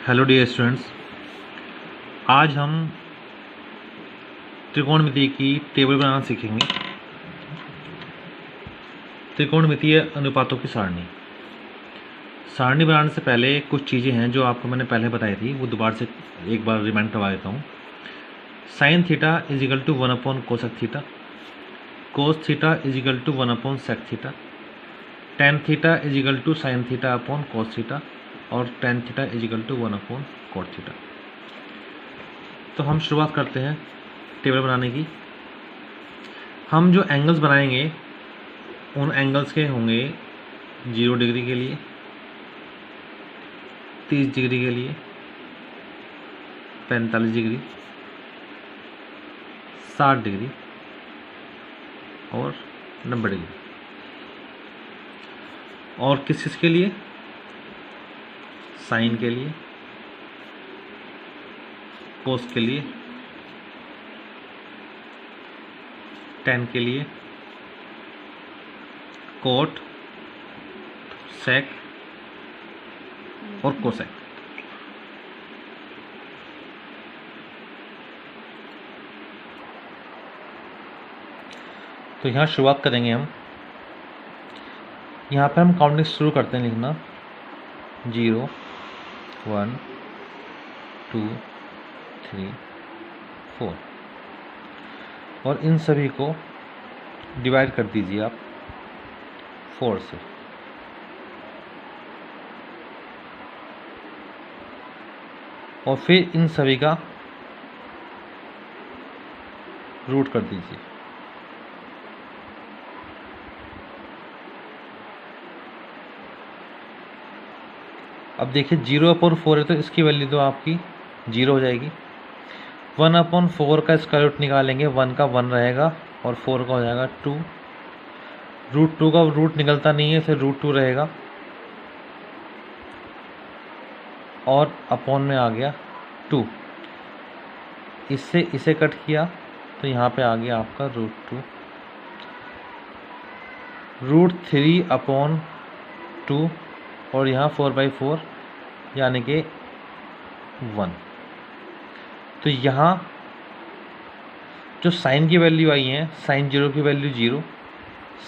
Hello dear students, आज हम त्रिकोणमिति की टेबल बनाना सीखेंगे। त्रिकोणमितीय अनुपातों की सारणी बनाने से पहले कुछ चीज़ें हैं जो आपको मैंने पहले बताई थी, वो दोबारा से एक बार रिमाइंड करवा देता हूँ। Sine theta is equal to 1/cos theta, cos theta is equal to 1/sec theta, tan theta is equal to sine theta upon cos theta और tan theta is equal to 1/cot theta. तो हम शुरुआत करते हैं table बनाने की। हम जो एंगल्स बनाएंगे उन एंगल्स के होंगे 0 डिग्री के लिए, 30 डिग्री के लिए, 45 डिग्री, 60 डिग्री और 90 डिग्री। और किस के लिए? साइन के लिए, कोस के लिए, टेन के लिए, कोट, सेक और कोसेक। तो यहाँ शुरुआत करेंगे हम। यहाँ पे हम काउंटिंग शुरू करते हैं लिखना 0 1 2 3 4 और इन सभी को डिवाइड कर दीजिए आप 4 से। और फिर इन सभी का रूट कर दीजिए। अब देखिए 0/4 है तो इसकी वैल्यू तो आपकी 0 हो जाएगी। 1/4 का स्क्वायर रूट निकालेंगे, 1 का 1 रहेगा और 4 का हो जाएगा 2। √2 का रूट निकलता नहीं है, फिर √2 रहेगा और अपॉन में आ गया 2। इससे इसे कट किया तो यहाँ पे आ गया आपका √2। √3/2 और यहाँ 4/4 यानी कि 1। तो यहाँ जो साइन की वैल्यू आई है, साइन 0 की वैल्यू 0,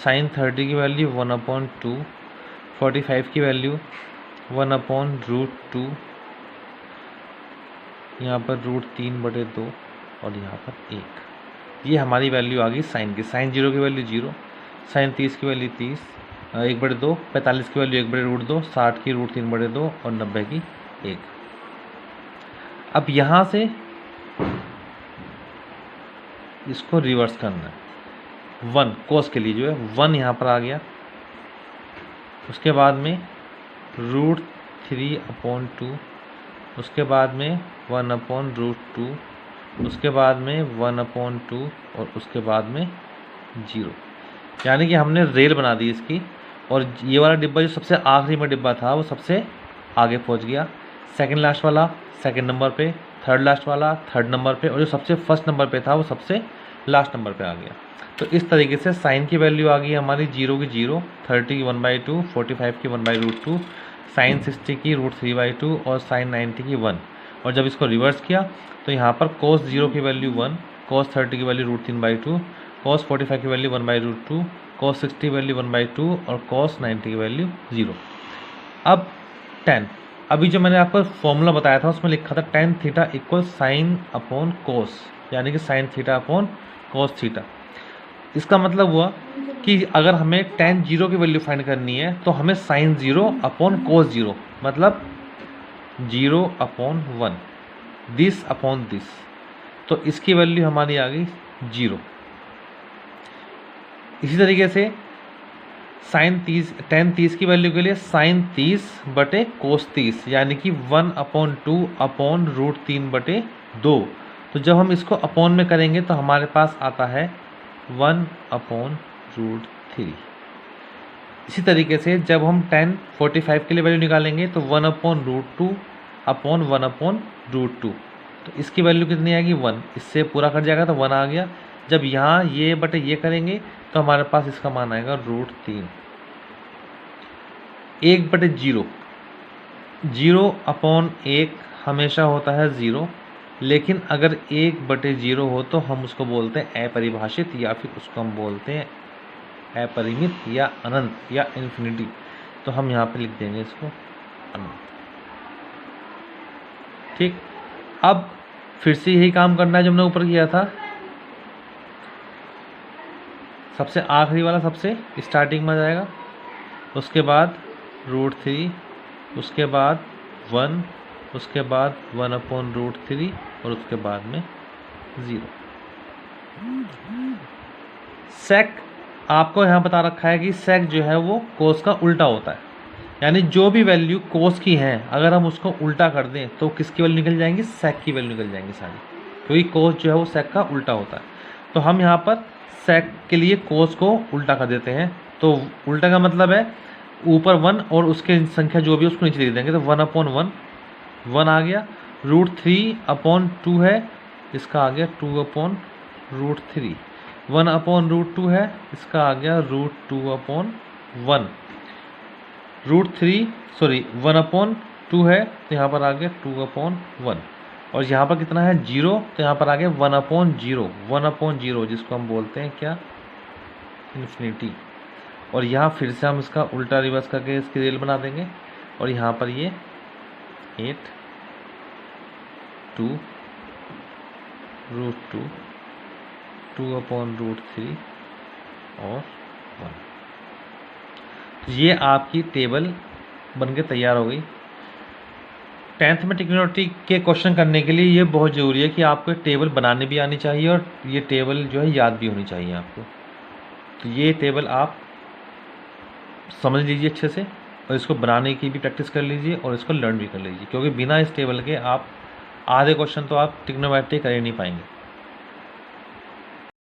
साइन 30 की वैल्यू 1/2, 45 की वैल्यू 1/√2, यहाँ पर √3/2 और यहाँ पर 1। ये हमारी वैल्यू आ गई साइन की। साइन 0 की वैल्यू 0, साइन 30 की वैल्यू 30, 1/2, 45 की वैल्यू 1/√2, 60 की √3/2 और 90 की 1। अब यहाँ से इसको रिवर्स करना है। 1 कोस के लिए जो है 1 यहाँ पर आ गया, उसके बाद में √3/2, उसके बाद में 1/√2, उसके बाद में 1/2 और उसके बाद में 0। यानी कि हमने रेल बना दी इसकी। और ये वाला डिब्बा जो सबसे आखिरी में डिब्बा था वो सबसे आगे पहुंच गया, सेकंड लास्ट वाला सेकंड नंबर पे, थर्ड लास्ट वाला थर्ड नंबर पे, और जो सबसे फर्स्ट नंबर पे था वो सबसे लास्ट नंबर पे आ गया। तो इस तरीके से साइन की वैल्यू आ गई हमारी 0 की 0, 30 की 1/2, 45 की 1/√2, साइन 60 की √3/2 और साइन 90 की 1। और जब इसको रिवर्स किया तो यहाँ पर cos 0 की वैल्यू 1, cos 30 की वैल्यू √3/2, cos 45 की वैल्यू 1/√2, cos 60 की वैल्यू 1/2 और cos 90 की वैल्यू 0। अब tan, अभी जो मैंने आपको फॉर्मूला बताया था उसमें लिखा था tan theta equal sine upon कोस, यानी कि sign theta upon cos theta. इसका मतलब हुआ कि अगर हमें tan 0 की वैल्यू फाइंड करनी है तो हमें साइन 0 अपॉन कोस 0, मतलब 0/1, दिस अपॉन दिस। तो इसकी वैल्यू हमारी आ गई 0। इसी तरीके से साइन 30 tan 30 की वैल्यू के लिए साइन 30/कोस 30, यानी कि 1/2 अपॉन √3/2। तो जब हम इसको अपॉन में करेंगे तो हमारे पास आता है 1/√3। इसी तरीके से जब हम tan 45 के लिए वैल्यू निकालेंगे तो 1/√2 अपॉन 1/√2। तो इसकी वैल्यू कितनी आएगी 1, इससे पूरा कट जाएगा तो 1 आ गया। जब यहाँ ये बटे ये करेंगे तो हमारे पास इसका मान आएगा √3। 1/0 0/1 हमेशा होता है 0, लेकिन अगर 1/0 हो तो हम उसको बोलते हैं अपरिभाषित, या फिर उसको हम बोलते हैं अपरिमित या अनंत या इन्फिनिटी। तो हम यहाँ पे लिख देंगे इसको अनंत। ठीक, अब फिर से यही काम करना है जो हमने ऊपर किया था। सबसे आखिरी वाला सबसे स्टार्टिंग में जाएगा, उसके बाद √3, उसके बाद 1, उसके बाद 1/√3 और उसके बाद में 0। सेक आपको यहाँ बता रखा है कि सेक जो है वो कोस का उल्टा होता है, यानी जो भी वैल्यू कोस की हैं अगर हम उसको उल्टा कर दें तो किसकी वैल्यू निकल जाएंगी, सेक की वैल्यू निकल जाएंगी सारी, क्योंकि कोस जो है वो सेक का उल्टा होता है। तो हम यहाँ पर सेक के लिए कोस को उल्टा कर देते हैं। तो उल्टा का मतलब है ऊपर 1 और उसके संख्या जो भी उसको नीचे लिख देंगे। तो 1/1 1 आ गया, √3/2 है, इसका आ गया 2/√3, 1/√2 है, इसका आ गया √2/1, √3 है तो यहाँ पर आ गया 2/1, और यहाँ पर कितना है 0, तो यहाँ पर आ गया 1/0 जिसको हम बोलते हैं क्या, इन्फिनिटी। और यहाँ फिर से हम इसका उल्टा रिवर्स करके इसकी रेल बना देंगे, और यहाँ पर ये 8, 2, √2, 2/√3 और 1। ये आपकी टेबल बनके तैयार हो गई। 10th में ट्रिग्नोमेट्री के क्वेश्चन करने के लिए ये बहुत ज़रूरी है कि आपको टेबल बनाने भी आनी चाहिए और ये टेबल जो है याद भी होनी चाहिए आपको। तो ये टेबल आप समझ लीजिए अच्छे से, और इसको बनाने की भी प्रैक्टिस कर लीजिए और इसको लर्न भी कर लीजिए, क्योंकि बिना इस टेबल के आप आधे क्वेश्चन तो आप ट्रिग्नोमेट्री कर ही नहीं पाएंगे।